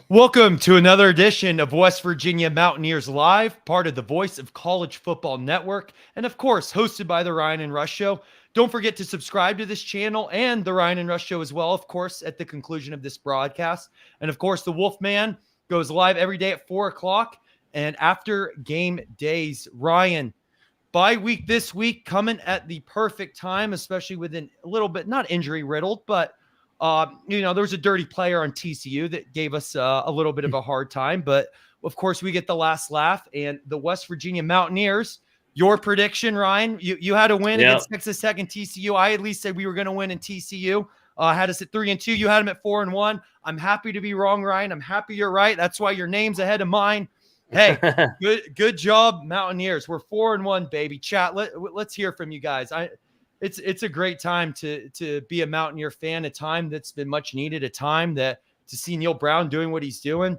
Welcome to another edition of West Virginia Mountaineers Live, part of the Voice of College Football Network, and of course, hosted by the Ryan and Rush Show. Don't forget to subscribe to this channel and the Ryan and Rush Show as well, of course, at the conclusion of this broadcast. And of course, the Wolfman goes live every day at 4 o'clock and after game days. Ryan, bye week this week coming at the perfect time, especially with a little bit, not injury riddled, but there was a dirty player on TCU that gave us a little bit of a hard time, but of course we get the last laugh. And the West Virginia Mountaineers, your prediction, Ryan, you had a win against Texas Tech and TCU. I at least said we were going to win in TCU. Had us at 3-2. You had them at 4-1. I'm happy to be wrong, Ryan. I'm happy you're right. That's why your name's ahead of mine. Hey, good job, Mountaineers. We're 4-1, baby. Chat. Let's hear from you guys. It's a great time to be a Mountaineer fan, a time that's been much needed, a time that to see Neil Brown doing what he's doing.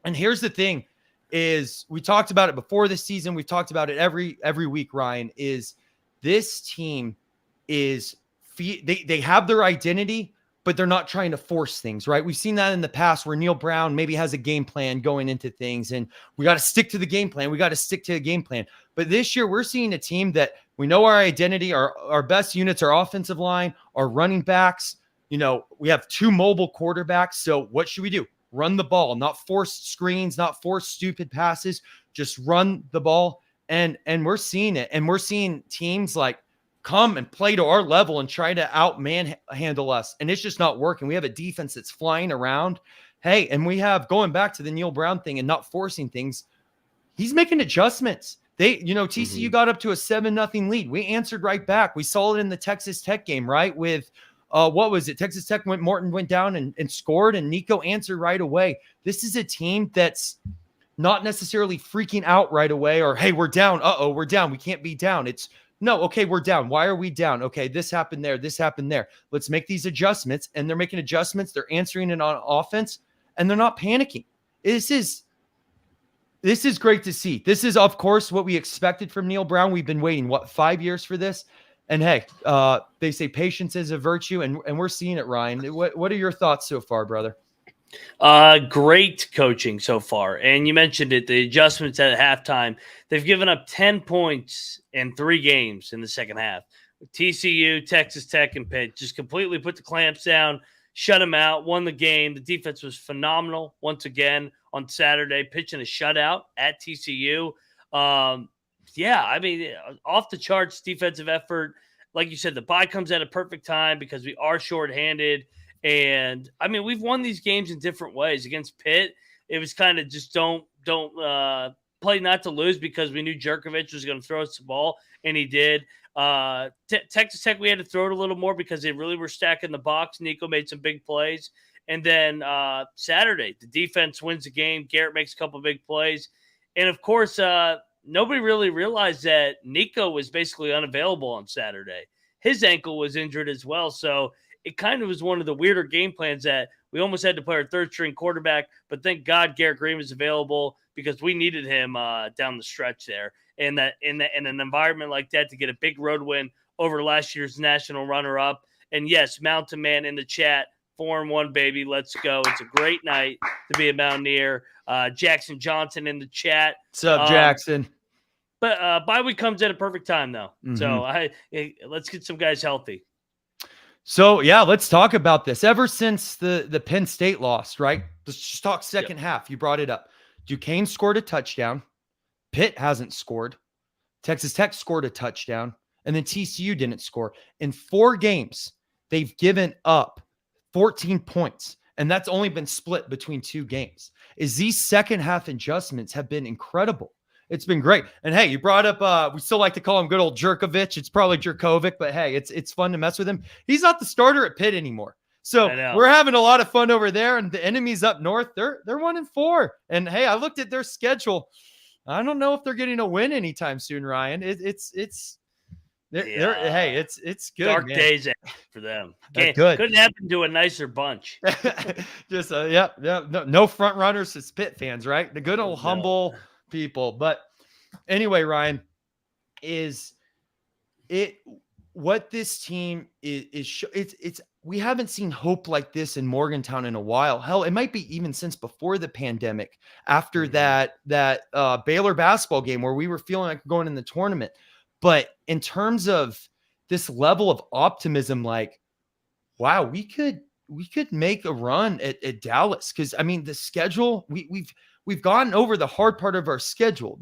And here's the thing is we talked about it before this season. We've talked about it every week, Ryan, is this team is they have their identity, but they're not trying to force things, right? We've seen that in the past where Neil Brown maybe has a game plan going into things and we got to stick to the game plan. We got to stick to the game plan. But this year we're seeing a team that we know our identity, our best units, our offensive line, our running backs. We have two mobile quarterbacks. So what should we do? Run the ball, not force screens, not force stupid passes, just run the ball. And we're seeing it. And we're seeing teams like come and play to our level and try to manhandle us. And it's just not working. We have a defense that's flying around. Hey, and we have, going back to the Neil Brown thing and not forcing things, he's making adjustments. TCU got up to a 7-0 lead. We answered right back. We saw it in the Texas Tech game, right? With what was it? Texas Tech Morton went down and scored, and Nico answered right away. This is a team that's not necessarily freaking out right away or, hey, we're down. We're down. We can't be down. It's no, okay, we're down. Why are we down? Okay, this happened there. This happened there. Let's make these adjustments. And they're making adjustments. They're answering it on offense, and they're not panicking. This is great to see. This is, of course, what we expected from Neil Brown. We've been waiting, 5 years for this? And hey, they say patience is a virtue, and we're seeing it, Ryan. What are your thoughts so far, brother? Great coaching so far. And you mentioned it, the adjustments at halftime. They've given up 10 points in 3 games in the second half. TCU, Texas Tech, and Pitt just completely put the clamps down, shut them out, won the game. The defense was phenomenal once again on Saturday, pitching a shutout at TCU. Off the charts defensive effort. Like you said, the bye comes at a perfect time because we are shorthanded. And we've won these games in different ways. Against Pitt, it was kind of just don't play not to lose because we knew Jerkovich was going to throw us the ball, and he did. Texas Tech, we had to throw it a little more because they really were stacking the box. Nico made some big plays. And then Saturday, the defense wins the game. Garrett makes a couple big plays. And, of course, nobody really realized that Nico was basically unavailable on Saturday. His ankle was injured as well. So it kind of was one of the weirder game plans that we almost had to play our third-string quarterback. But thank God Garrett Green was available because we needed him down the stretch there. And that in an environment like that to get a big road win over last year's national runner-up. And, yes, Mountain Man in the chat. 4-1, baby. Let's go. It's a great night to be a Mountaineer. Jackson Johnson in the chat. What's up, Jackson? But bye week comes at a perfect time, though. Mm-hmm. So let's get some guys healthy. So, yeah, let's talk about this. Ever since the Penn State loss, right? Let's just talk second half. You brought it up. Duquesne scored a touchdown. Pitt hasn't scored. Texas Tech scored a touchdown. And then TCU didn't score. In 4 games, they've given up 14 points, and that's only been split between 2 games. These second half adjustments have been incredible. It's been great. And hey, you brought up, we still like to call him good old Jerkovich. It's probably Jerkovic, but hey, it's fun to mess with him. He's not the starter at Pitt anymore. So we're having a lot of fun over there, and the enemies up north, they're 1-4. And hey, I looked at their schedule. I don't know if they're getting a win anytime soon, Ryan. It's good. Dark man. Days for them. Good. Couldn't happen to a nicer bunch. Just no front runners as Pitt fans, right? The good old humble people. But anyway, Ryan, what this team is it's we haven't seen hope like this in Morgantown in a while. Hell, it might be even since before the pandemic, after that Baylor basketball game where we were feeling like going in the tournament. But in terms of this level of optimism, like, wow, we could make a run at Dallas. Cause I mean, the schedule, we've gotten over the hard part of our schedule.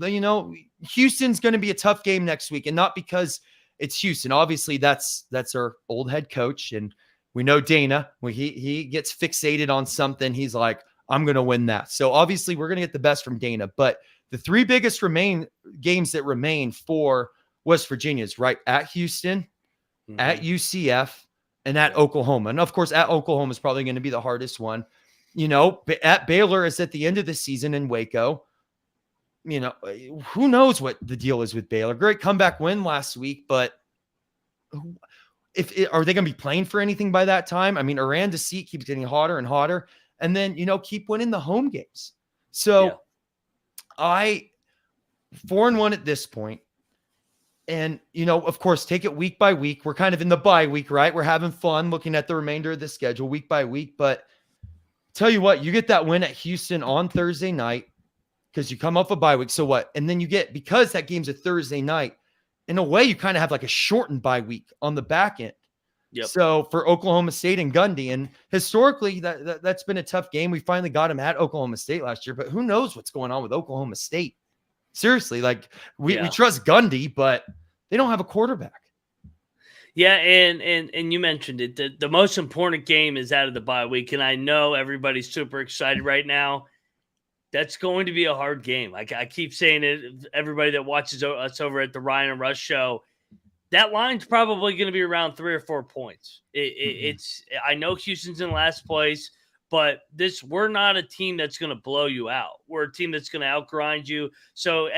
Houston's going to be a tough game next week, and not because it's Houston. Obviously, that's our old head coach, and we know Dana. When he gets fixated on something, he's like, I'm going to win that. So obviously, we're going to get the best from Dana. But the three biggest games that remain for West Virginia is right at Houston, at UCF, and at Oklahoma. And of course, at Oklahoma is probably going to be the hardest one. At Baylor is at the end of the season in Waco. Who knows what the deal is with Baylor? Great comeback win last week, but are they going to be playing for anything by that time? I mean, Aranda's seat keeps getting hotter and hotter, and then, keep winning the home games. So I 4-1 at this point. And, of course, take it week by week. We're kind of in the bye week, right? We're having fun looking at the remainder of the schedule week by week. But tell you what, you get that win at Houston on Thursday night because you come off a bye week. So what? And then because that game's a Thursday night, in a way, you kind of have like a shortened bye week on the back end. Yep. So for Oklahoma State and Gundy, and historically that's been a tough game. We finally got him at Oklahoma State last year, but who knows what's going on with Oklahoma State? Seriously, like we trust Gundy, but they don't have a quarterback. Yeah, and you mentioned it. The most important game is out of the bye week, and I know everybody's super excited right now. That's going to be a hard game. I keep saying it. Everybody that watches us over at the Ryan and Rush show, that line's probably going to be around 3 or 4 points. It's. I know Houston's in last place, but we're not a team that's going to blow you out. We're a team that's going to outgrind you. So,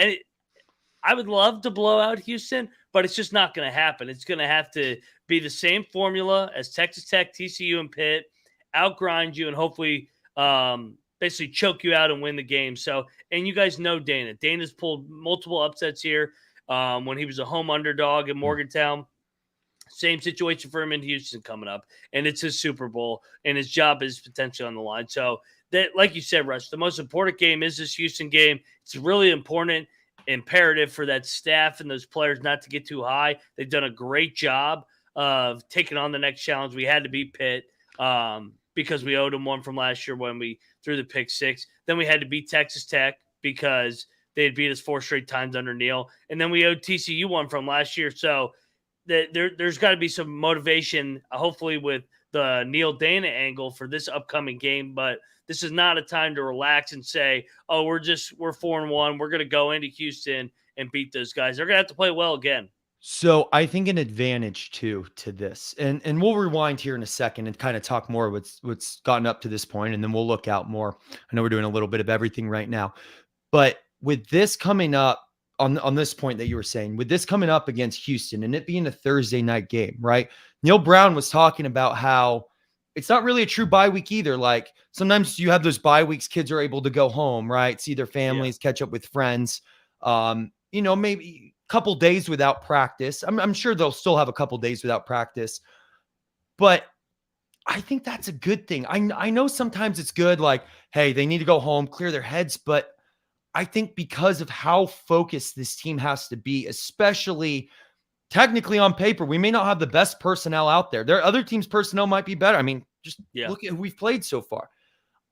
I would love to blow out Houston, but it's just not going to happen. It's going to have to be the same formula as Texas Tech, TCU, and Pitt, outgrind you, and hopefully basically choke you out and win the game. So, and you guys know Dana. Dana's pulled multiple upsets here when he was a home underdog in Morgantown. Same situation for him in Houston coming up, and it's his Super Bowl, and his job is potentially on the line. So, that, like you said, Rush, the most important game is this Houston game. It's really important, imperative for that staff and those players not to get too high. They've done a great job of taking on the next challenge. We had to beat Pitt because we owed them one from last year when we threw the pick six. Then we had to beat Texas Tech because they had beat us 4 straight times under Neal. And then we owed TCU one from last year. So there's got to be some motivation, hopefully with the Neal Dana angle for this upcoming game. But this is not a time to relax and say, oh, we're 4-1. We're going to go into Houston and beat those guys. They're going to have to play well again. So I think an advantage too to this, and we'll rewind here in a second and kind of talk more what's gotten up to this point, and then we'll look out more. I know we're doing a little bit of everything right now, but with this coming up on this point that you were saying, with this coming up against Houston and it being a Thursday night game, right? Neil Brown was talking about how it's not really a true bye week either. Like sometimes you have those bye weeks, kids are able to go home, right? See their families, catch up with friends. Maybe a couple days without practice. I'm sure they'll still have a couple days without practice, but I think that's a good thing. I know sometimes it's good, like, hey, they need to go home, clear their heads, but I think because of how focused this team has to be, especially technically on paper, we may not have the best personnel out there. There are other teams' personnel might be better. I mean, just look at who we've played so far.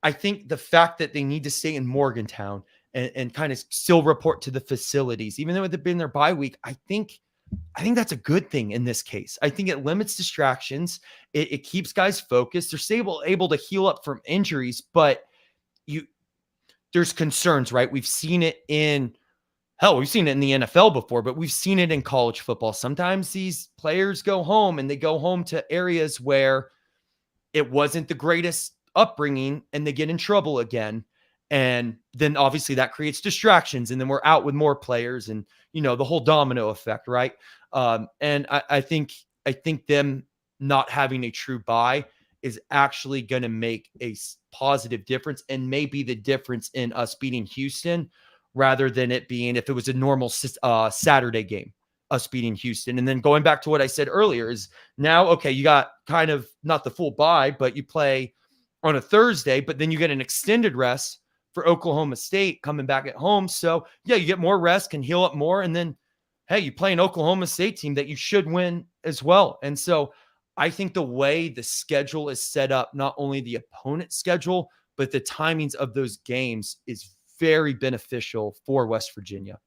I think the fact that they need to stay in Morgantown and kind of still report to the facilities, even though they've been their bye week, I think that's a good thing in this case. I think it limits distractions. It keeps guys focused. They're stable, able to heal up from injuries, but there's concerns, right? We've seen it in the NFL before, but we've seen it in college football. Sometimes these players go home and they go home to areas where it wasn't the greatest upbringing and they get in trouble again. And then obviously that creates distractions, and then we're out with more players and, the whole domino effect, right? And I think them not having a true bye is actually going to make a positive difference and maybe the difference in us beating Houston rather than it being if it was a normal Saturday game us beating Houston. And then going back to what I said earlier is now, okay, you got kind of not the full bye, but you play on a Thursday, but then you get an extended rest for Oklahoma State coming back at home. So yeah, you get more rest, can heal up more. And then, hey, you play an Oklahoma State team that you should win as well. And so I think the way the schedule is set up, not only the opponent's schedule, but the timings of those games is very beneficial for West Virginia.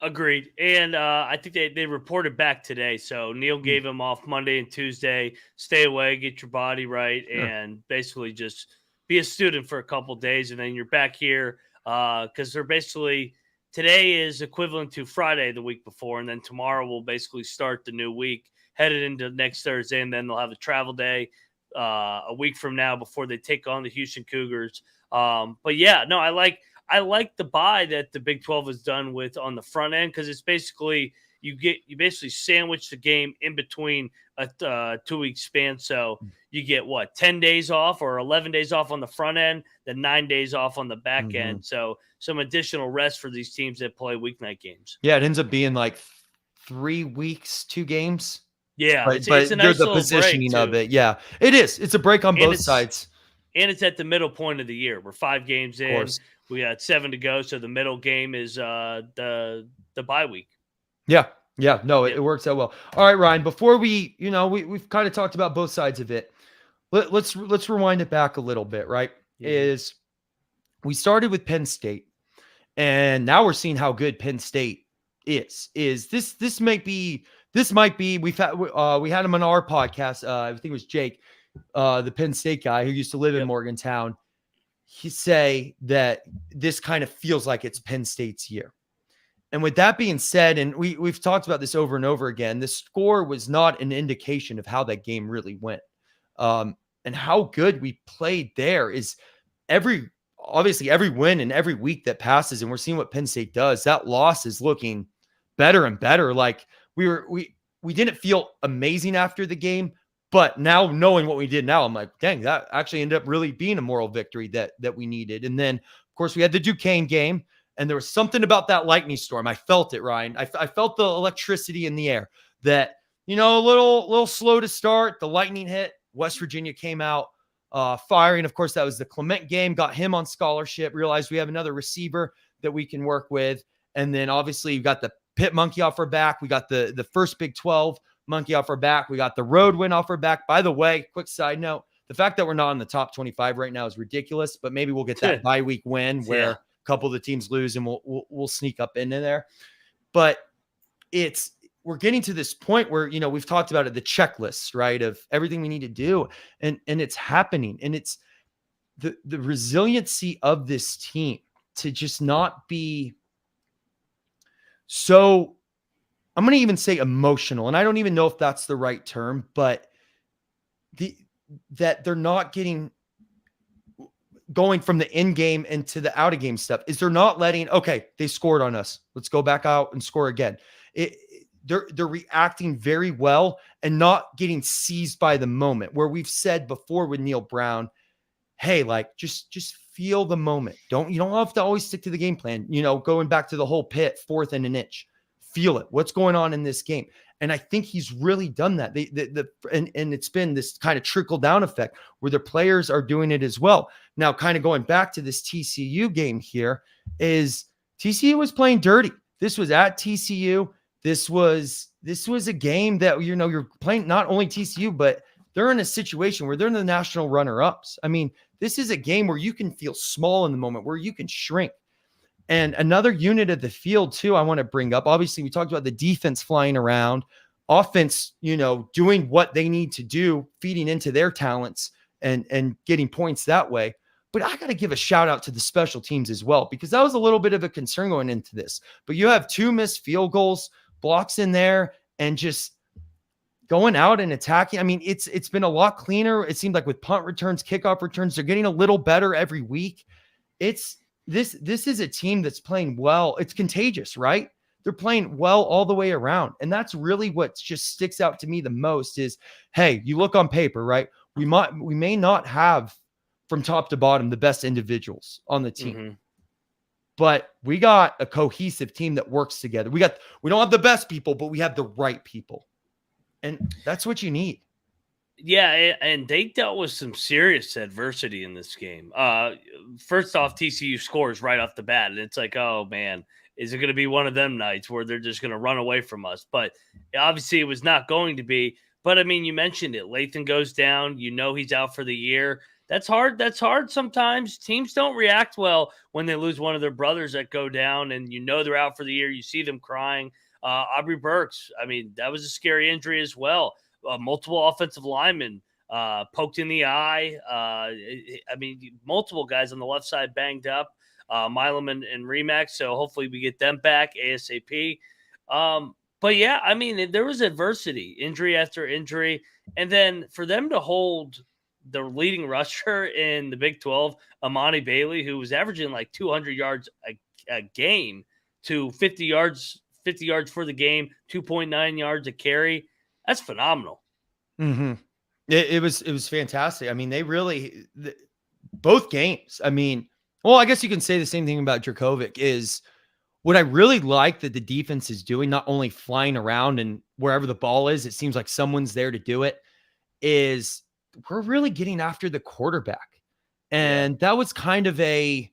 Agreed. And I think they reported back today. So Neil gave him off Monday and Tuesday. Stay away, get your body right, and basically just be a student for a couple days. And then you're back here because they're basically today is equivalent to Friday the week before. And then tomorrow we'll basically start the new week, headed into next Thursday. And then they'll have a travel day a week from now before they take on the Houston Cougars. But yeah, no, I like the bye that the Big 12 has done with on the front end because it's basically you basically sandwich the game in between a 2-week span. So you get 10 days off or 11 days off on the front end, then 9 days off on the back end. So some additional rest for these teams that play weeknight games. Yeah, it ends up being like 3 weeks, 2 games. Yeah, but it's a nice the positioning of it. Yeah, it is. It's a break on both sides. And it's at the middle point of the year. We're 5 games in. We got 7 to go. So the middle game is the bye week. Yeah. Yeah. No, it works out well. All right, Ryan, before we've kind of talked about both sides of it. Let's rewind it back a little bit, right? Is we started with Penn State and now we're seeing how good Penn State is this might be we had him on our podcast. I think it was Jake, the Penn State guy who used to live in Morgantown. He say that this kind of feels like it's Penn State's year. And with that being said, and we've talked about this over and over again, the score was not an indication of how that game really went. And how good we played there is obviously every win and every week that passes, and we're seeing what Penn State does, that loss is looking better and better. Like we didn't feel amazing after the game, but now knowing what we did now, I'm like, dang, that actually ended up really being a moral victory that we needed. And then of course we had the Duquesne game, and there was something about that lightning storm. I felt it, Ryan. I felt the electricity in the air that, a little slow to start. The lightning hit. West Virginia came out firing. Of course, that was the Clement game, got him on scholarship, realized we have another receiver that we can work with. And then obviously you got the Pitt monkey off our back. We got the first Big 12 monkey off our back. We got the road win off our back. By the way, quick side note, the fact that we're not in the top 25 right now is ridiculous, but maybe we'll get that bye week win where a couple of the teams lose and we'll sneak up into there. But we're getting to this point where, we've talked about it, the checklist, right, of everything we need to do. And it's happening. And it's the resiliency of this team to just not be so, I'm going to even say emotional. And I don't even know if that's the right term, but that they're not going from the in game into the out of game stuff is they're not letting, okay, they scored on us, let's go back out and score again. They're reacting very well and not getting seized by the moment, where we've said before with Neil Brown, hey, like just feel the moment. You don't have to always stick to the game plan. Going back to the whole Pitt 4th and an inch, feel it. What's going on in this game? And I think he's really done that. And it's been this kind of trickle down effect where the players are doing it as well. Now, kind of going back to this TCU game here, is TCU was playing dirty. This was at TCU. This was a game that, you're playing not only TCU, but they're in a situation where they're in the national runner-ups. I mean, this is a game where you can feel small in the moment, where you can shrink. And another unit of the field too, I want to bring up. Obviously, we talked about the defense flying around, offense, doing what they need to do, feeding into their talents and getting points that way. But I got to give a shout out to the special teams as well, because that was a little bit of a concern going into this. But you have 2 missed field goals, blocks in there, and just going out and attacking. I mean, it's been a lot cleaner. It seemed like with punt returns, kickoff returns, they're getting a little better every week. This is a team that's playing well. It's contagious, right? They're playing well all the way around. And that's really what just sticks out to me the most is, hey, you look on paper, right? We may not have from top to bottom the best individuals on the team. but we got a cohesive team that works together. We don't have the best people, but we have the right people. And that's what you need. Yeah, and they dealt with some serious adversity in this game. First off, TCU scores right off the bat, and it's like, oh man, is it going to be one of them nights where they're just going to run away from us? But obviously, it was not going to be. But I mean, you mentioned it. Lathan goes down. You know he's out for the year. That's hard. That's hard sometimes. Teams don't react well when they lose one of their brothers that go down, and you know they're out for the year. You see them crying. Aubrey Burks, I mean, that was a scary injury as well. Multiple offensive linemen poked in the eye. I mean, multiple guys on the left side banged up. Milam and Remax. So hopefully we get them back ASAP. But yeah, I mean, there was adversity, injury after injury. And then for them to hold the leading rusher in the Big 12, Amani Bailey, who was averaging like 200 yards a game to 50 yards for the game, 2.9 yards a carry. That's phenomenal. Mm-hmm. It was fantastic. I mean, both games. I mean, well, I guess you can say the same thing about Dracovic. Is what I really like that the defense is doing, not only flying around and wherever the ball is, it seems like someone's there to do it, is we're really getting after the quarterback. And that was kind of it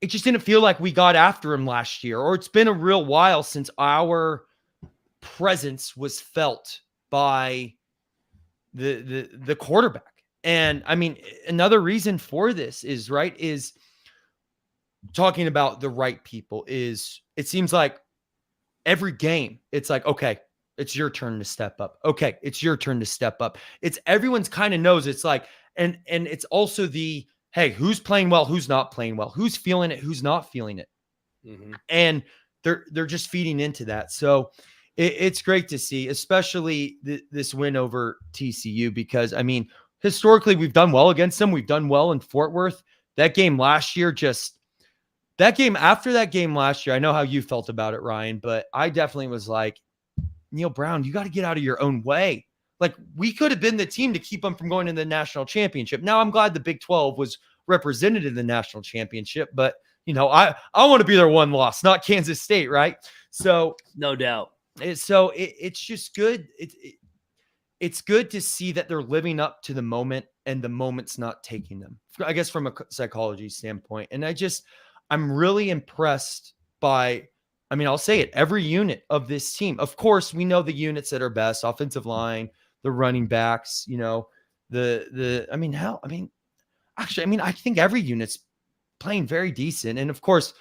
just didn't feel like we got after him last year, or it's been a real while since our presence was felt by the quarterback. And I mean, another reason for this is talking about the right people. Is it seems like every game it's like, okay, it's your turn to step up. Okay, it's your turn to step up. It's everyone's kind of knows. It's like, and it's also hey, who's playing well, who's not playing well, who's feeling it, who's not feeling it. Mm-hmm. And they're just feeding into that. So it's great to see, especially this win over TCU, because I mean, historically we've done well against them. We've done well in Fort Worth. That game last year, after that game last year, I know how you felt about it, Ryan, but I definitely was like, Neil Brown, you got to get out of your own way. Like, we could have been the team to keep them from going to the national championship. Now, I'm glad the Big 12 was represented in the national championship, but I want to be their one loss, not Kansas State, right? So no doubt. It's just good. It's good to see that they're living up to the moment, and the moment's not taking them, I guess, from a psychology standpoint. And I'm really impressed by, I mean, I'll say it, every unit of this team. Of course, we know the units that are best: offensive line, the running backs, I think every unit's playing very decent. And of course,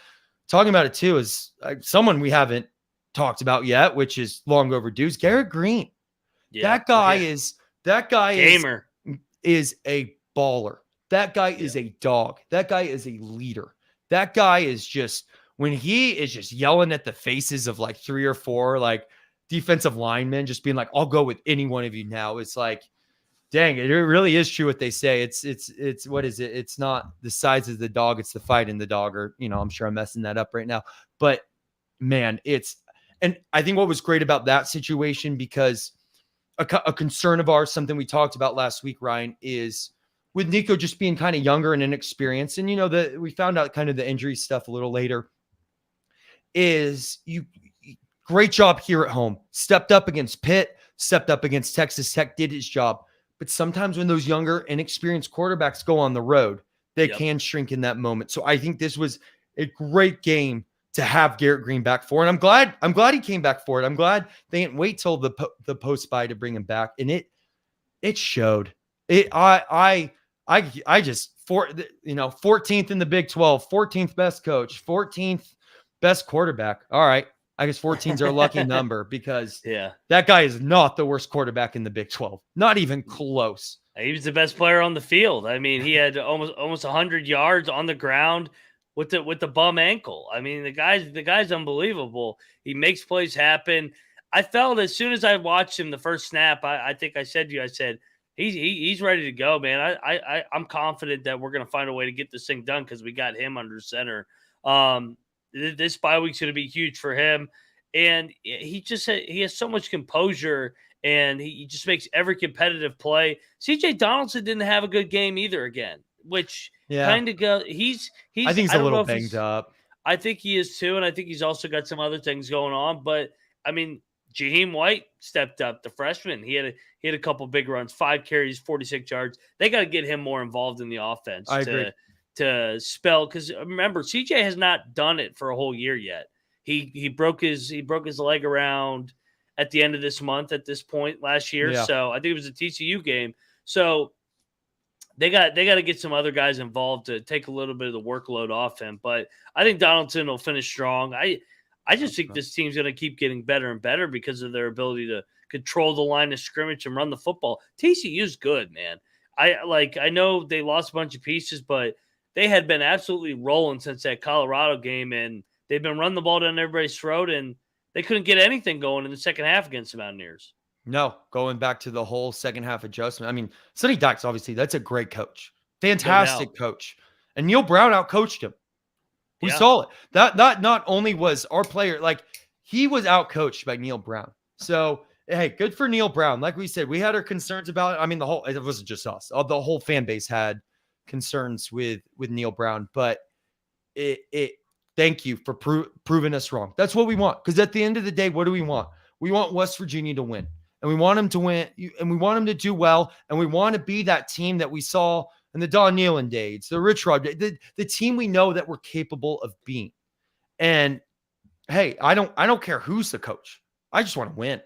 talking about it too is someone we haven't talked about yet, which is long overdue, is Garrett Green. Yeah, that guy is gamer. is a baller. That guy is a dog. That guy is a leader. That guy is just, when he is just yelling at the faces of like 3 or 4 like defensive linemen, just being like, I'll go with any one of you now. It's like, dang, it really is true what they say. It's what is it? It's not the size of the dog, it's the fight in the dog. Or, I'm sure I'm messing that up right now. But man, and I think what was great about that situation, because a concern of ours, something we talked about last week, Ryan, is with Nico just being kind of younger and inexperienced. And, we found out kind of the injury stuff a little later, is great job here at home. Stepped up against Pitt, stepped up against Texas Tech, did his job. But sometimes when those younger, inexperienced quarterbacks go on the road, they can shrink in that moment. So I think this was a great game to have Garrett Green back for. And I'm glad he came back for it. I'm glad they didn't wait till the post bye to bring him back. And it showed. I just 14th in the Big 12, 14th best coach, 14th best quarterback. All right. I guess 14 is our lucky number, because that guy is not the worst quarterback in the Big 12. Not even close. He was the best player on the field. I mean, he had almost 100 yards on the ground with the bum ankle. I mean, the guy's unbelievable. He makes plays happen. I felt as soon as I watched him the first snap, I think I said to you, I said, he's ready to go, man. I'm confident that we're going to find a way to get this thing done, because we got him under center. This bye week's going to be huge for him. And he has so much composure, and he just makes every competitive play. CJ Donaldson didn't have a good game either again, which Yeah. kind of go. He's I think he's I a don't know little if banged up. I think he is too, and I think he's also got some other things going on. But I mean, Jaheim White stepped up, the freshman. He had a couple big runs, 5 carries, 46 yards. They got to get him more involved in the offense I agree. to spell, because remember, CJ has not done it for a whole year yet. He broke his leg around at the end of this month at this point last year. Yeah. So I think it was a TCU game. So they got to get some other guys involved to take a little bit of the workload off him. But I think Donaldson will finish strong. I just think this team's going to keep getting better and better because of their ability to control the line of scrimmage and run the football. TCU's good, man. I know they lost a bunch of pieces, but they had been absolutely rolling since that Colorado game, and they've been running the ball down everybody's throat, and they couldn't get anything going in the second half against the Mountaineers. No, going back to the whole second half adjustment. I mean, Sonny Dykes, obviously, that's a great coach. No Fantastic doubt. coach. And Neil Brown outcoached him. We Yeah. saw it. That not only was our player, like, he was outcoached by Neil Brown. So, hey, good for Neil Brown. Like we said, we had our concerns about it. I mean, it wasn't just us. The whole fan base had concerns with Neil Brown, but thank you for proving us wrong. That's what we want. Because at the end of the day, what do we want? We want West Virginia to win. And we want them to win, and we want them to do well, and we want to be that team that we saw in the Don Nealon days, the Rich Rod, the team we know that we're capable of being. And hey, I don't care who's the coach. I just want to win.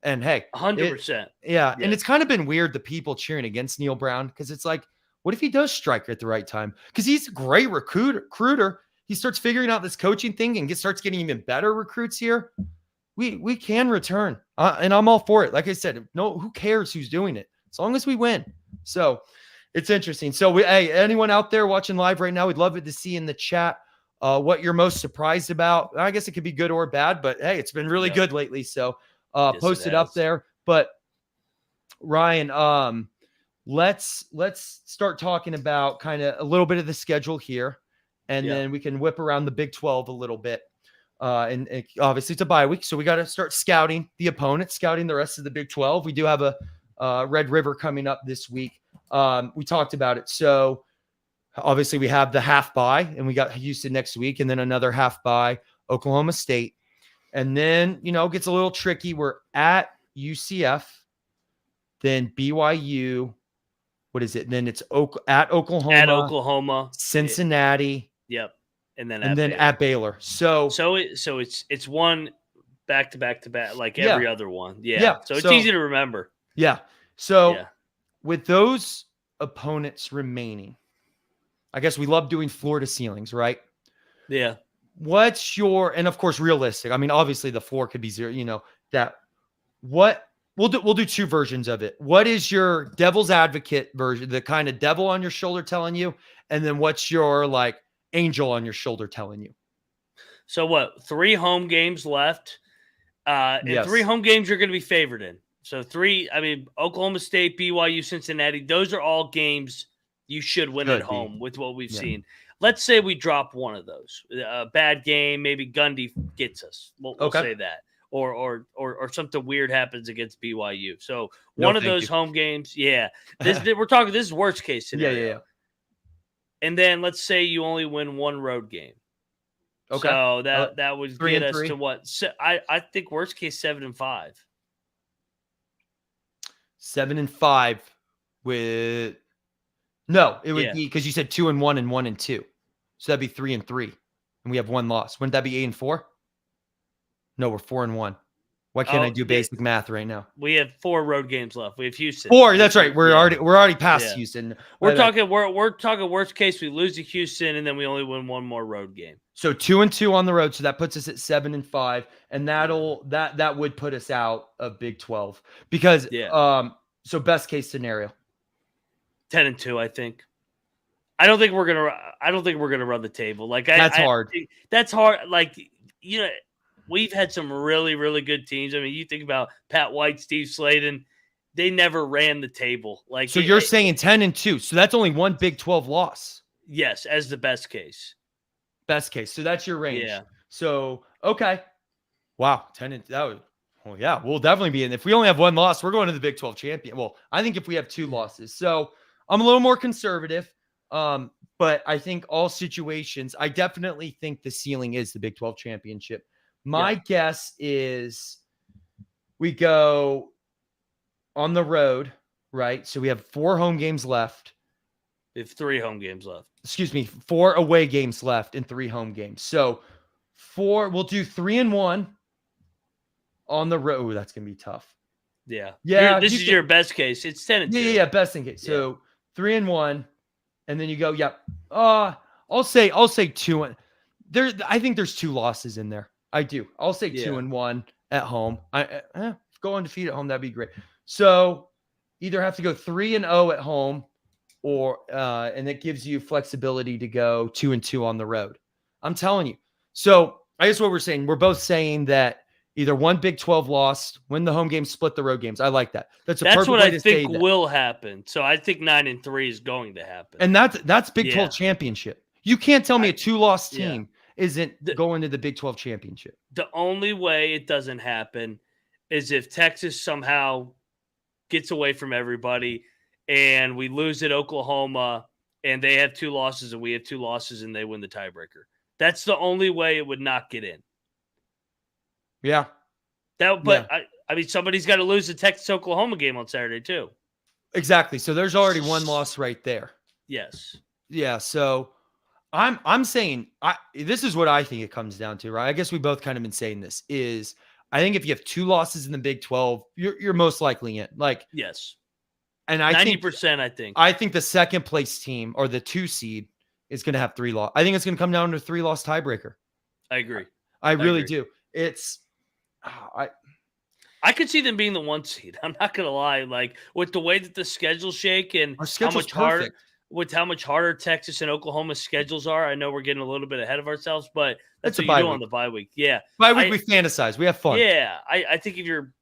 And hey, 100%. Yeah, and it's kind of been weird, the people cheering against Neil Brown, because it's like, what if he does strike at the right time? Because he's a great recruiter. He starts figuring out this coaching thing and starts getting even better recruits here. We can return, and I'm all for it. Like I said, no, who cares who's doing it as long as we win. So it's interesting. So hey, anyone out there watching live right now, we'd love it to see in the chat what you're most surprised about. I guess it could be good or bad, but hey, it's been really good lately. So post it up there. But Ryan, let's start talking about kind of a little bit of the schedule here, and then we can whip around the Big 12 a little bit. And obviously it's a bye week, so we got to start scouting the opponent, scouting the rest of the Big 12. We do have a Red River coming up this week. We talked about it. So obviously we have the half bye, and we got Houston next week, and then another half bye, Oklahoma State. And then, it gets a little tricky. We're at UCF, then BYU. What is it? Then it's at Oklahoma, Cincinnati. Yep. And then at Baylor. So it's one back to back, like every other one. Yeah. So it's easy to remember. Yeah. So with those opponents remaining, I guess we love doing floor to ceilings, right? Yeah. What's and of course realistic. I mean, obviously the floor could be 0, we'll do 2 versions of it. What is your devil's advocate version, the kind of devil on your shoulder telling you, and then what's your like angel on your shoulder telling you? So what? 3 home games left. And 3 home games you're going to be favored in. So 3, Oklahoma State, BYU, Cincinnati, those are all games you should win at home with what we've seen. Let's say we drop one of those. A bad game, maybe Gundy gets us. We'll say that. Or something weird happens against BYU. So one of those home games, we're talking, this is worst case scenario. Yeah. And then let's say you only win 1 road game. Okay. So that would get us to what? So I think worst case 7-5. 7-5 with it would be, because you said 2-1 and 1-2. So that'd be 3-3. And we have 1 loss. Wouldn't that be 8-4? No, we're 4-1. Why can't I do basic math right now? We have 4 road games left. We have Houston. 4. That's right. We're already past Houston. We're talking worst case. We lose to Houston, and then we only win 1 more road game. So 2-2 on the road. So that puts us at 7-5, and that would put us out of Big 12 because so best case scenario, 10-2. I think. I don't think we're gonna run the table. Like that's hard. That's hard. Like we've had some really, really good teams. I mean, you think about Pat White, Steve Sladen, they never ran the table. Like, so you're saying 10-2. So that's only 1 Big 12 loss. Yes, as the best case. Best case. So that's your range. Yeah. So okay. Wow, 10 that would. Well, yeah, we'll definitely be in. If we only have 1 loss, we're going to the Big 12 champion. Well, I think if we have 2 losses. So I'm a little more conservative. But I think all situations, I definitely think the ceiling is the Big 12 championship. My guess is we go on the road, right? So we have 4 home games left. We have 3 home games left. Excuse me, 4 away games left and 3 home games. So we'll do 3-1 on the road. Ooh, that's gonna be tough. Yeah. Yeah. This is your best case. It's 10-2. Yeah, best in case. So 3-1, and then you go, I'll say 2-1. I think there's 2 losses in there. I do. I'll say 2-1 at home. Go undefeated at home, that'd be great. So either have to go 3-0 at home, or and it gives you flexibility to go 2-2 on the road. I'm telling you. So I guess what we're both saying that either one Big 12 loss, win the home games, split the road games. I like that. That's what I think will happen. So I think 9-3 is going to happen. And that's Big 12 championship. You can't tell me a 2-loss team isn't going to the Big 12 championship. The only way it doesn't happen is if Texas somehow gets away from everybody and we lose at Oklahoma and they have 2 losses and we have 2 losses and they win the tiebreaker. That's the only way it would not get in. Yeah. I mean, somebody's got to lose the Texas-Oklahoma game on Saturday too. Exactly. So there's already 1 loss right there. Yes. Yeah. So I'm saying this is what I think it comes down to, right? I guess we both kind of been saying this is I think if you have 2 losses in the Big 12, you're most likely in. Yes. And I 90%, I think the second place team or the 2 seed is going to have 3 loss. I think it's going to come down to a 3-loss tiebreaker. I agree. I really do. I could see them being the 1 seed. I'm not going to lie. With the way that the schedules shake and how much harder Texas and Oklahoma's schedules are. I know we're getting a little bit ahead of ourselves, but that's what you do on the bye week. Yeah. Bye week, we fantasize. We have fun. Yeah. I think if you're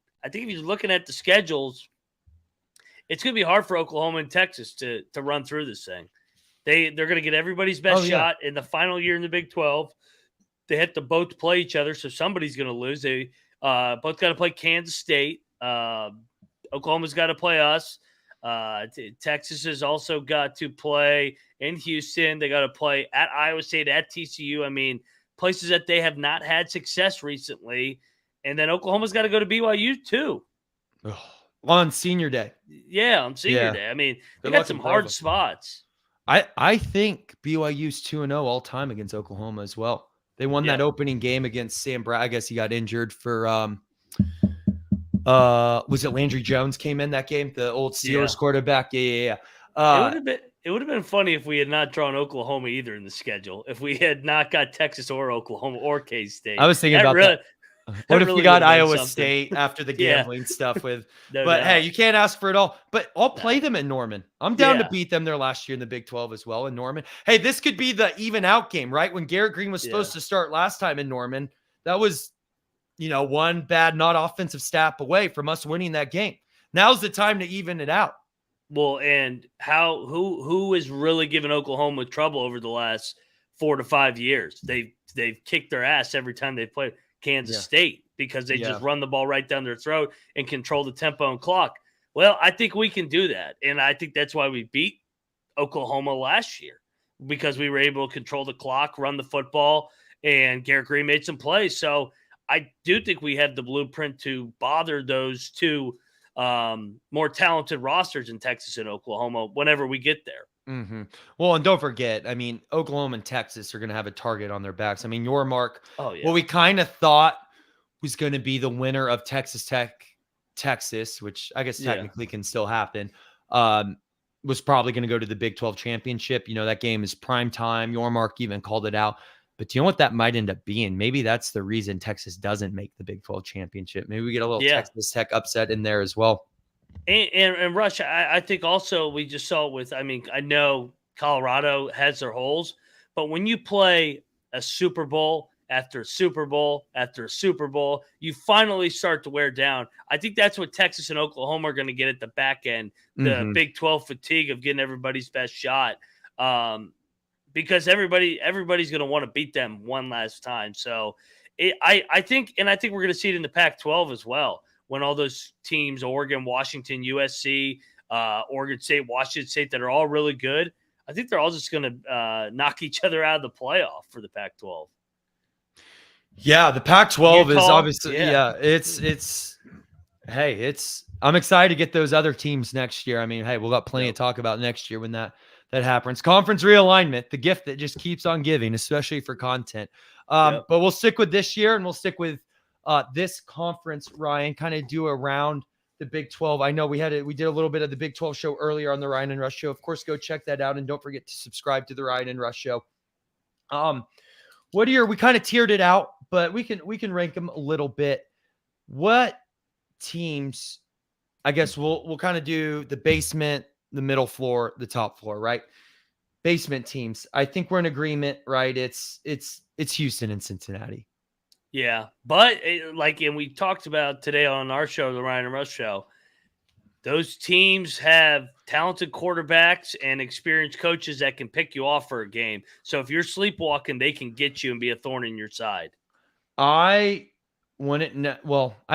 looking at the schedules, it's going to be hard for Oklahoma and Texas to run through this thing. They're going to get everybody's best shot in the final year in the Big 12. They have to both play each other, so somebody's going to lose. They both got to play Kansas State. Oklahoma's got to play us. Texas has also got to play in Houston. They got to play at Iowa State, at TCU. I mean, places that they have not had success recently. And then Oklahoma's got to go to BYU too. On senior day. Yeah, on senior day. I mean, they got some hard spots. I think BYU's 2-0 all time against Oklahoma as well. They won that opening game against Sam Brown. I guess he got injured for was it Landry Jones came in that game? The old Steelers quarterback. Yeah. It would have been funny if we had not drawn Oklahoma either in the schedule. If we had not got Texas or Oklahoma or K-State. I was thinking about that. What if we got Iowa State after the gambling stuff with? Hey, you can't ask for it all. But I'll play them at Norman. I'm down to beat them there last year in the Big 12 as well in Norman. Hey, this could be the even out game, right? When Garrett Green was supposed to start last time in Norman, that was, one bad not offensive snap away from us winning that game. Now's the time to even it out. Well, and who is really giving Oklahoma trouble over the last 4 to 5 years? They've kicked their ass every time they played Kansas State because they just run the ball right down their throat and control the tempo and clock. Well, I think we can do that. And I think that's why we beat Oklahoma last year, because we were able to control the clock, run the football, and Garrett Green made some plays. So I do think we have the blueprint to bother those 2 more talented rosters in Texas and Oklahoma whenever we get there. Mm-hmm. Well, and don't forget, I mean, Oklahoma and Texas are going to have a target on their backs. I mean, Yormark, what we kind of thought was going to be the winner of Texas Tech, Texas, which I guess technically can still happen, was probably going to go to the Big 12 championship. That game is prime time. Yormark even called it out. But do you know what that might end up being? Maybe that's the reason Texas doesn't make the Big 12 championship. Maybe we get a little Texas Tech upset in there as well. And Rush, I think also we just saw it with, I know Colorado has their holes, but when you play a Super Bowl after Super Bowl after Super Bowl, you finally start to wear down. I think that's what Texas and Oklahoma are going to get at the back end, the Big 12 fatigue of getting everybody's best shot. Because everybody's going to want to beat them one last time. So I think we're going to see it in the Pac-12 as well. When all those teams, Oregon, Washington, USC, Oregon State, Washington State, that are all really good, I think they're all just going to knock each other out of the playoff for the Pac-12. Yeah, the Pac-12 is obviously I'm excited to get those other teams next year. I mean, hey, we'll got plenty to talk about next year when that happens. Conference realignment, the gift that just keeps on giving, especially for content. But we'll stick with this year, and we'll stick with this conference, Ryan, kind of do around the Big 12. I know we did a little bit of the Big 12 show earlier on the Ryan and Rush show. Of course, go check that out, and don't forget to subscribe to the Ryan and Rush show. We kind of tiered it out, but we can rank them a little bit. What teams, I guess we'll kind of do the basement, the middle floor, the top floor, right? Basement teams. I think we're in agreement, right? It's Houston and Cincinnati. Yeah, but and we talked about today on our show, the Ryan and Rush show, those teams have talented quarterbacks and experienced coaches that can pick you off for a game. So if you're sleepwalking, they can get you and be a thorn in your side. I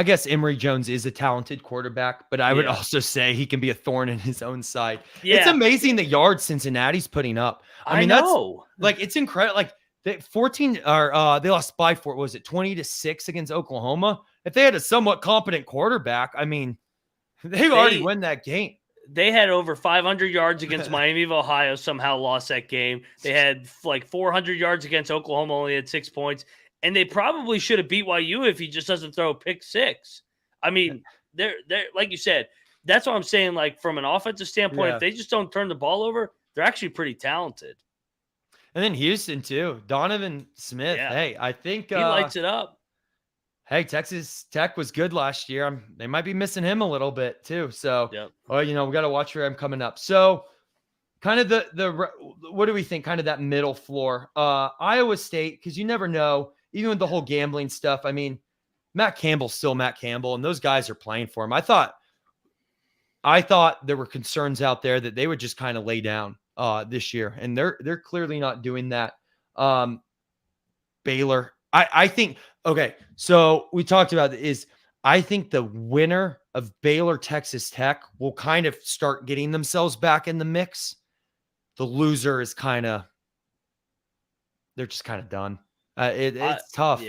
guess Emory Jones is a talented quarterback, but I would also say he can be a thorn in his own side. Yeah. It's amazing the yards Cincinnati's putting up. I mean, know. It's incredible. Like they lost by 4. Was it 20-6 against Oklahoma? If they had a somewhat competent quarterback, I mean, they've already won that game. They had over 500 yards against Miami of Ohio, somehow lost that game. They had like 400 yards against Oklahoma, only had 6 points. And they probably should have beat YU if he just doesn't throw a pick 6. I mean, they're like you said, that's what I'm saying. Like from an offensive standpoint, if they just don't turn the ball over, they're actually pretty talented. And then Houston too, Donovan Smith. Yeah. Hey, I think he lights it up. Hey, Texas Tech was good last year. They might be missing him a little bit too. So, we got to watch for him coming up. So, kind of the what do we think? Kind of that middle floor, Iowa State, because you never know. Even with the whole gambling stuff, I mean, Matt Campbell's still Matt Campbell, and those guys are playing for him. I thought there were concerns out there that they would just kind of lay down this year, and they're clearly not doing that. Baylor, I think. Okay, so we talked about I think the winner of Baylor Texas Tech will kind of start getting themselves back in the mix. The loser is they're just kind of done. It's tough.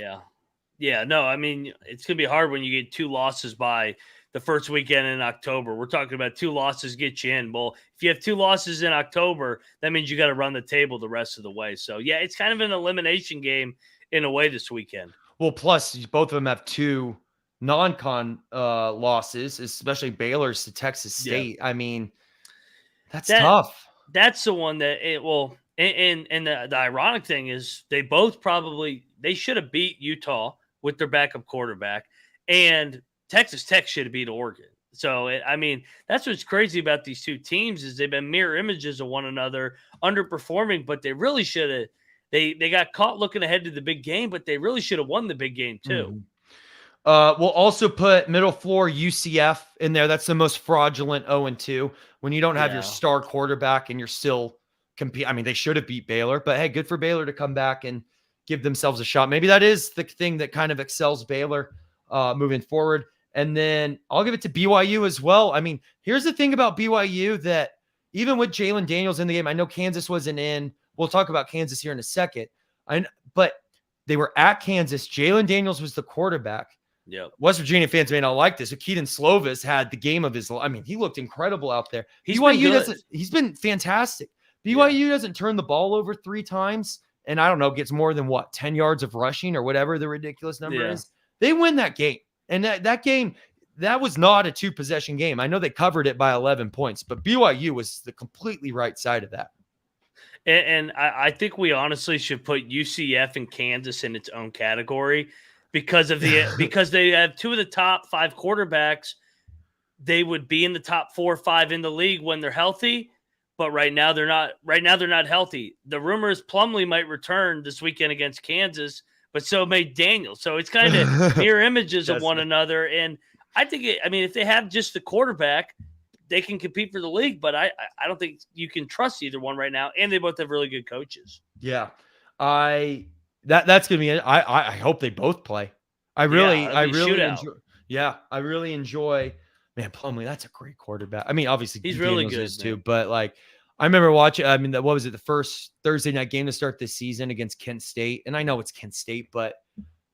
Yeah. No, I mean, it's going to be hard when you get 2 losses by the first weekend in October. We're talking about 2 losses get you in. Well, if you have 2 losses in October, that means you got to run the table the rest of the way. So, yeah, it's kind of an elimination game in a way this weekend. Well, plus both of them have 2 non-con losses, especially Baylor's to Texas State. I mean, that's tough. That's the one that And the ironic thing is they should have beat Utah with their backup quarterback, and Texas Tech should have beat Oregon. So, that's what's crazy about these 2 teams is they've been mirror images of one another, underperforming, but they really should have. They got caught looking ahead to the big game, but they really should have won the big game too. We'll also put middle floor UCF in there. That's the most fraudulent 0-2 when you don't have your star quarterback and you're still compete. I mean, they should have beat Baylor, but hey, good for Baylor to come back and give themselves a shot. Maybe that is the thing that kind of excels Baylor moving forward. And then I'll give it to BYU as well. I mean, here's the thing about BYU that even with Jalen Daniels in the game, I know Kansas wasn't in. We'll talk about Kansas here in a second. But they were at Kansas. Jalen Daniels was the quarterback. Yeah, West Virginia fans may not like this. Keaton Slovis had the game of his life. I mean, he looked incredible out there. He's been fantastic. BYU doesn't turn the ball over 3 times, and I don't know, gets more than 10 yards of rushing or whatever the ridiculous number is. They win that game. And that game, that was not a 2-possession game. I know they covered it by 11 points, but BYU was the completely right side of that. And I think we honestly should put UCF and Kansas in its own category because they have 2 of the top 5 quarterbacks. They would be in the top 4 or 5 in the league when they're healthy, but right now they're not. Right now they're not healthy. The rumor is Plumlee might return this weekend against Kansas, but so may Daniel. So it's kind of mirror images of one another. And I think if they have just the quarterback, they can compete for the league, but I don't think you can trust either one right now. And they both have really good coaches. Yeah. That's going to be it. I hope they both play. I really enjoy, man, Plumlee. That's a great quarterback. I mean, obviously he's really good too, but like, I remember watching, I mean, what was it? The first Thursday night game to start this season against Kent State. And I know it's Kent State, but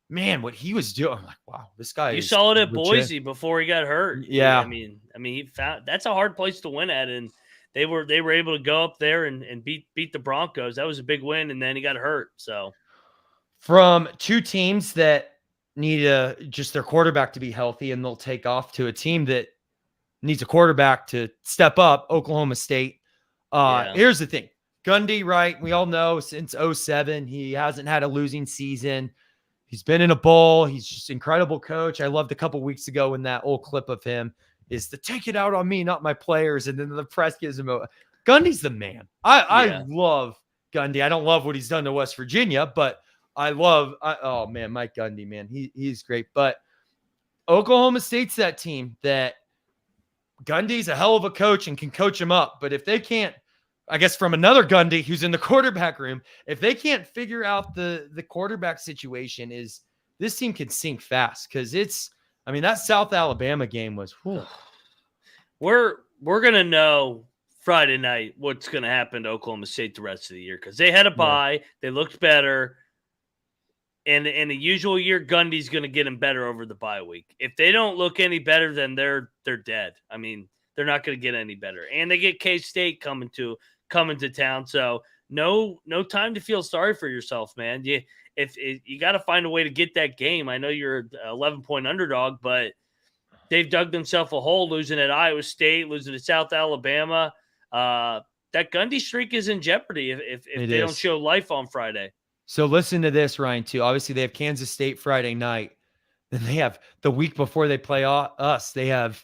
man, what he was doing, I'm like, wow, this guy You is saw it at legit. Boise before he got hurt. Yeah. I mean, he found that's a hard place to win at, and they were able to go up there and beat the Broncos. That was a big win, and then he got hurt. So from two teams that need just their quarterback to be healthy and they'll take off, to a team that needs a quarterback to step up, Oklahoma State. Here's the thing. Gundy, right? We all know since 2007, he hasn't had a losing season. He's been in a bowl. He's just an incredible coach. I loved a couple weeks ago when that old clip of him is to take it out on me, not my players. And then the press gives him Gundy's the man. I love Gundy. I don't love what he's done to West Virginia, but oh man, Mike Gundy, man. He's great. But Oklahoma State's that team that Gundy's a hell of a coach and can coach him up. But if they can't, I guess from another Gundy who's in the quarterback room, if they can't figure out the quarterback situation, this team can sink fast. Because that South Alabama game was, whew. We're going to know Friday night what's going to happen to Oklahoma State the rest of the year, because they had a bye. Yeah. They looked better. And in the usual year, Gundy's going to get them better over the bye week. If they don't look any better, then they're dead. I mean, they're not going to get any better. And they get K-State coming to town. So no time to feel sorry for yourself, man. You got to find a way to get that game. I know you're an 11-point underdog, but they've dug themselves a hole losing at Iowa State, losing to South Alabama. That Gundy streak is in jeopardy if they don't show life on Friday. So listen to this, Ryan, too. Obviously, they have Kansas State Friday night. Then they have the week before they play us, they have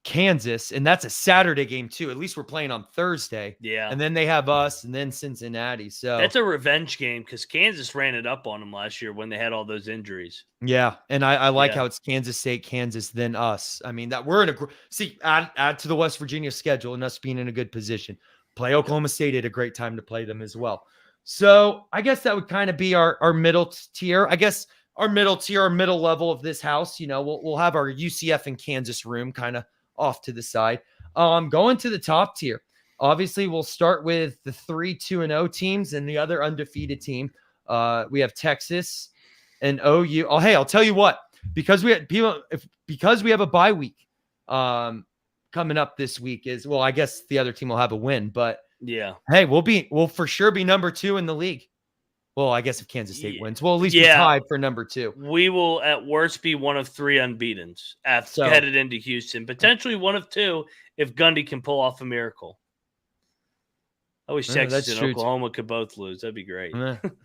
Kansas, and that's a Saturday game, too. At least we're playing on Thursday. Yeah. And then they have us and then Cincinnati. So that's a revenge game because Kansas ran it up on them last year when they had all those injuries. Yeah. And I like how it's Kansas State, Kansas, then us. I mean, that we're in add to the West Virginia schedule and us being in a good position. Play Oklahoma State at a great time to play them as well. So I guess that would kind of be our middle tier. I guess our middle tier, our middle level of this house. We'll have our UCF and Kansas room kind of off to the side. Going to the top tier. Obviously, we'll start with the 3-2-0 teams and the other undefeated team. We have Texas and OU. Oh, hey, I'll tell you what. Because we have a bye week coming up this week I guess the other team will have a win, but yeah. Hey, we'll for sure be number 2 in the league. Well, I guess if Kansas State wins, we'll at least be tied for number 2. We will at worst be one of 3 unbeatens headed into Houston. Potentially one of 2 if Gundy can pull off a miracle. I wish Texas and Oklahoma could both lose. That'd be great.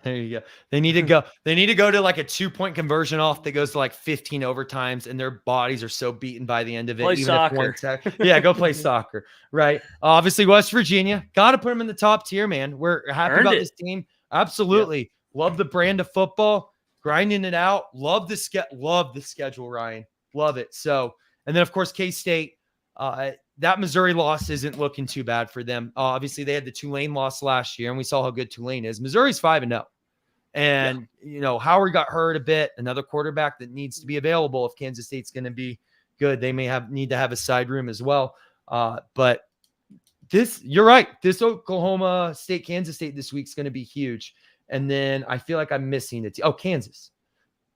There you go. They need to go. They need to go to like a 2-point conversion off that goes to like 15 overtimes, and their bodies are so beaten by the end of it. Play soccer. Go play soccer. Right. Obviously, West Virginia. Got to put them in the top tier, man. We're happy about this team. Absolutely. Yep. Love the brand of football. Grinding it out. Love the schedule, Ryan. Love it. So, and then of course K-State. That Missouri loss isn't looking too bad for them. Obviously, they had the Tulane loss last year, and we saw how good Tulane is. Missouri's 5-0. And, Howard got hurt a bit. Another quarterback that needs to be available if Kansas State's going to be good. They may need to have a side room as well. But you're right. This Oklahoma State, Kansas State this week's going to be huge. And then I feel like I'm missing it. Oh, Kansas.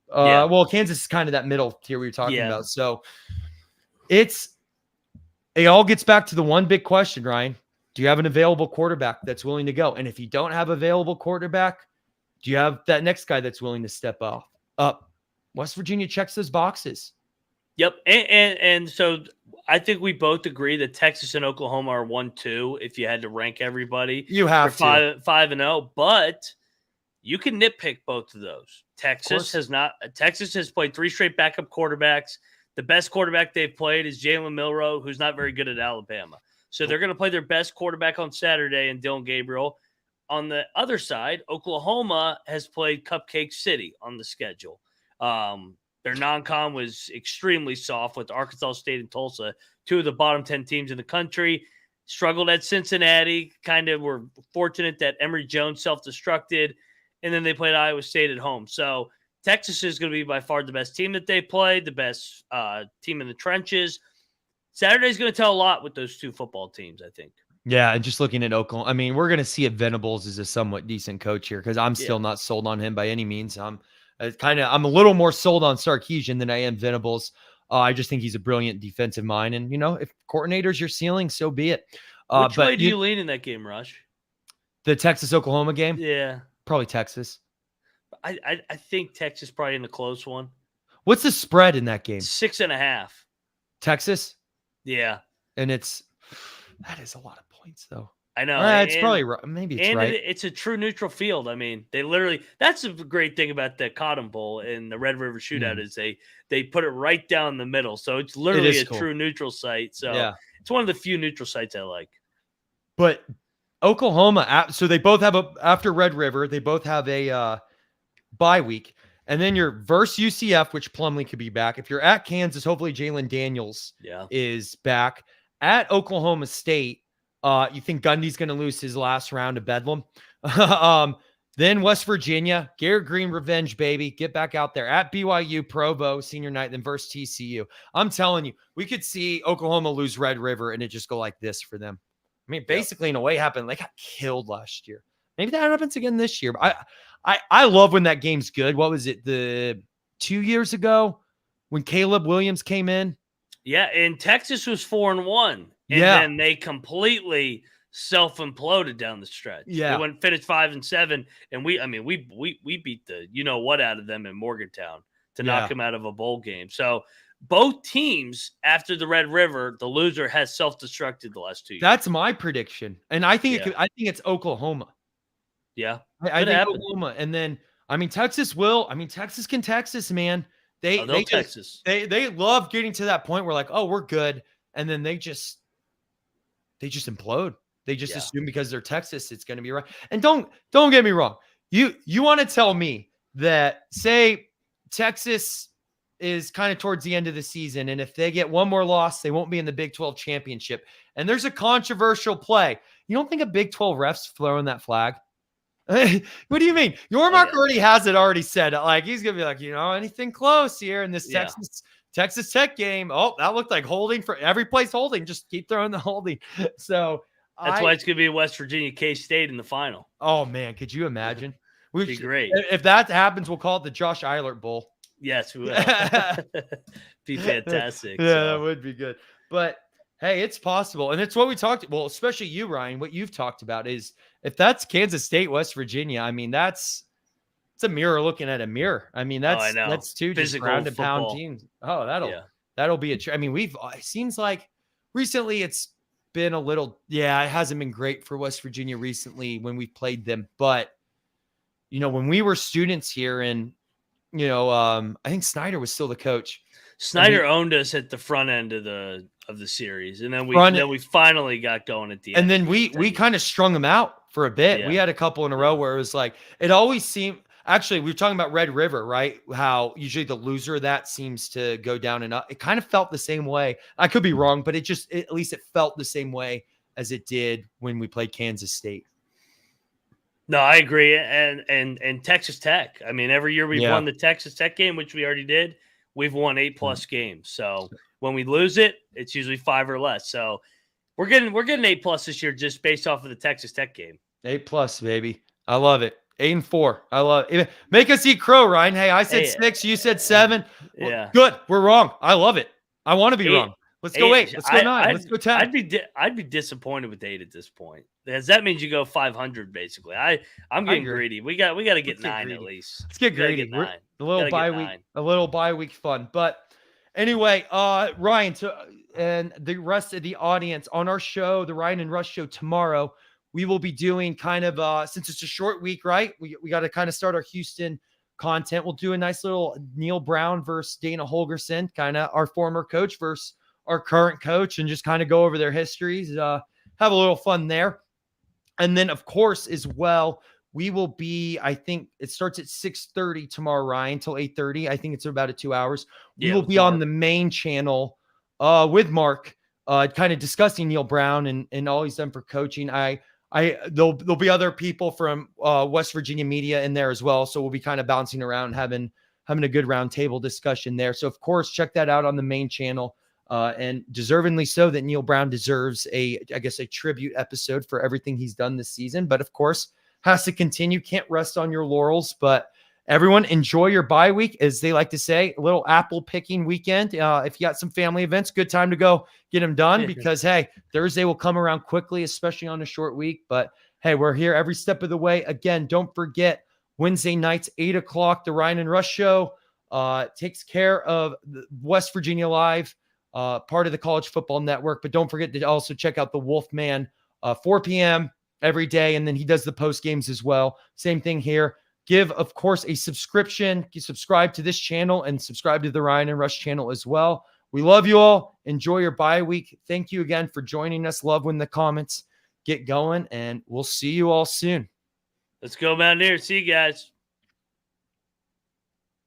Well, Kansas is kind of that middle tier we were talking about. So it all gets back to the one big question, Ryan. Do you have an available quarterback that's willing to go? And if you don't have available quarterback, do you have that next guy that's willing to step up? West Virginia checks ththose boxes. Yep. And so I think we both agree that Texas and Oklahoma are 1-2 if you had to rank everybody. You have to. 5-0, but you can nitpick both of those. Texas has played 3 straight backup quarterbacks. The best quarterback they've played is Jalen Milroe, who's not very good at Alabama. So they're going to play their best quarterback on Saturday and Dylan Gabriel. On the other side, Oklahoma has played Cupcake City on the schedule. Their non-con was extremely soft with Arkansas State and Tulsa, 2 of the bottom 10 teams in the country. Struggled at Cincinnati, kind of were fortunate that Emory Jones self-destructed, and then they played Iowa State at home. So Texas is going to be by far the best team that they played, the best team in the trenches. Saturday's going to tell a lot with those 2 football teams, I think. Yeah, and just looking at Oklahoma, I mean, we're going to see if Venables is a somewhat decent coach here because I'm still Yeah. not sold on him by any means. I'm I'm a little more sold on Sarkisian than I am Venables. I just think he's a brilliant defensive mind, and if coordinator's your ceiling, so be it. Which way But do you lean in that game, Rush? the Texas Oklahoma game, Yeah. probably Texas. I think Texas probably in a close one. What's the spread in that game? 6.5. Texas, Yeah. and that is a lot of points though. I know. It's probably right. Maybe it's right. It's a true neutral field. I mean, they literally, that's a great thing about the Cotton Bowl and the Red River Shootout is they put it right down the middle. So it's literally a true neutral site. So it's one of the few neutral sites I like. But Oklahoma, so they both have after Red River, they both have a bye week. And then you're versus UCF, which Plumlee could be back. If you're at Kansas, hopefully Jalen Daniels is back. At Oklahoma State, you think Gundy's going to lose his last round of Bedlam. Then West Virginia, Garrett Green revenge, baby. Get back out there. At BYU, Provo, senior night, then versus TCU. I'm telling you, we could see Oklahoma lose Red River and it just go like this for them. I mean, basically, in a way, happened. They got killed last year. Maybe that happens again this year. But I love when that game's good. What was it, the 2 years ago when Caleb Williams came in? Yeah, and Texas was 4-1. And then they completely self-imploded down the stretch. Yeah. They finished 5-7, and we beat the what out of them in Morgantown to knock them out of a bowl game. So both teams, after the Red River, the loser has self-destructed the last 2 years. That's my prediction. And I think I think it's Oklahoma. Yeah. I think Oklahoma. And then Texas will. Texas can Texas, man. They love getting to that point where like, oh, we're good. And then they just implode. They just assume because they're Texas, it's going to be right. And don't get me wrong. You want to tell me that, say, Texas is kind of towards the end of the season, and if they get one more loss, they won't be in the Big 12 championship. And there's a controversial play. You don't think a Big 12 ref's throwing that flag? What do you mean? Yormark already has it already said. Like, he's going to be like, anything close here in this Texas Tech game. Oh, that looked like holding for every place holding. Just keep throwing the holding. So that's why it's going to be West Virginia K-State in the final. Oh, man. Could you imagine? Would be great. If that happens, we'll call it the Josh Eilert Bowl. Yes, we will. Be fantastic. Yeah, that would be good. But hey, it's possible. And it's what we talked, well, especially you, Ryan, what you've talked about is if that's Kansas State, West Virginia, it's a mirror looking at a mirror. That's two just ground and pound teams. Oh, that'll be it seems like recently it's been a little, it hasn't been great for West Virginia recently when we played them. But, when we were students here and, I think Snyder was still the coach. Snyder owned us at the front end of the series, and then we finally got going at the end. And then we kind of strung them out for a bit. Yeah. We had a couple in a row where it was like it always seemed. Actually, we were talking about Red River, right? How usually the loser of that seems to go down and up. It kind of felt the same way. I could be wrong, but at least it felt the same way as it did when we played Kansas State. No, I agree. And Texas Tech. Every year we've won the Texas Tech game, which we already did. We've won 8+ games. So when we lose it, it's usually 5 or less. So we're getting 8+ this year just based off of the Texas Tech game. 8+, baby. I love it. 8-4. I love it. Make us eat crow, Ryan. Hey, I said 6. You said 7. Well, good. We're wrong. I love it. I want to be wrong. Let's go 8. Let's go 9. Let's go 10. I'd be disappointed with 8 at this point, because that means you go 500 basically. I'm getting greedy. We got to get 9 at least. Let's get greedy. A little bye week fun. But anyway, Ryan, and the rest of the audience on our show, the Ryan and Rush show tomorrow, we will be doing kind of since it's a short week, right? We got to kind of start our Houston content. We'll do a nice little Neil Brown versus Dana Holgerson, kind of our former coach versus our current coach, and just kind of go over their histories, have a little fun there. And then, of course, as well, we will be, I think it starts at 6:30 tomorrow, Ryan, till 8:30. I think it's about 2 hours. We will be on the main channel with Mark, kind of discussing Neil Brown and all he's done for coaching. There'll be other people from West Virginia media in there as well. So we'll be kind of bouncing around, having a good round table discussion there. So, of course, check that out on the main channel. And deservingly so that Neil Brown deserves a tribute episode for everything he's done this season. But of course, has to continue. Can't rest on your laurels. But everyone, enjoy your bye week, as they like to say, a little apple picking weekend. If you got some family events, good time to go get them done because, hey, Thursday will come around quickly, especially on a short week. But, hey, we're here every step of the way. Again, don't forget, Wednesday nights, 8 o'clock, the Ryan and Rush Show takes care of the West Virginia Live, part of the College Football Network. But don't forget to also check out the Wolfman, 4 p.m. every day, and then he does the post games as well. Same thing here. Give, of course, a subscription. You subscribe to this channel and subscribe to the Ryan and Rush channel as well. We love you all. Enjoy your bye week. Thank you again for joining us. Love when the comments get going, and we'll see you all soon. Let's go Mountaineers. See you guys.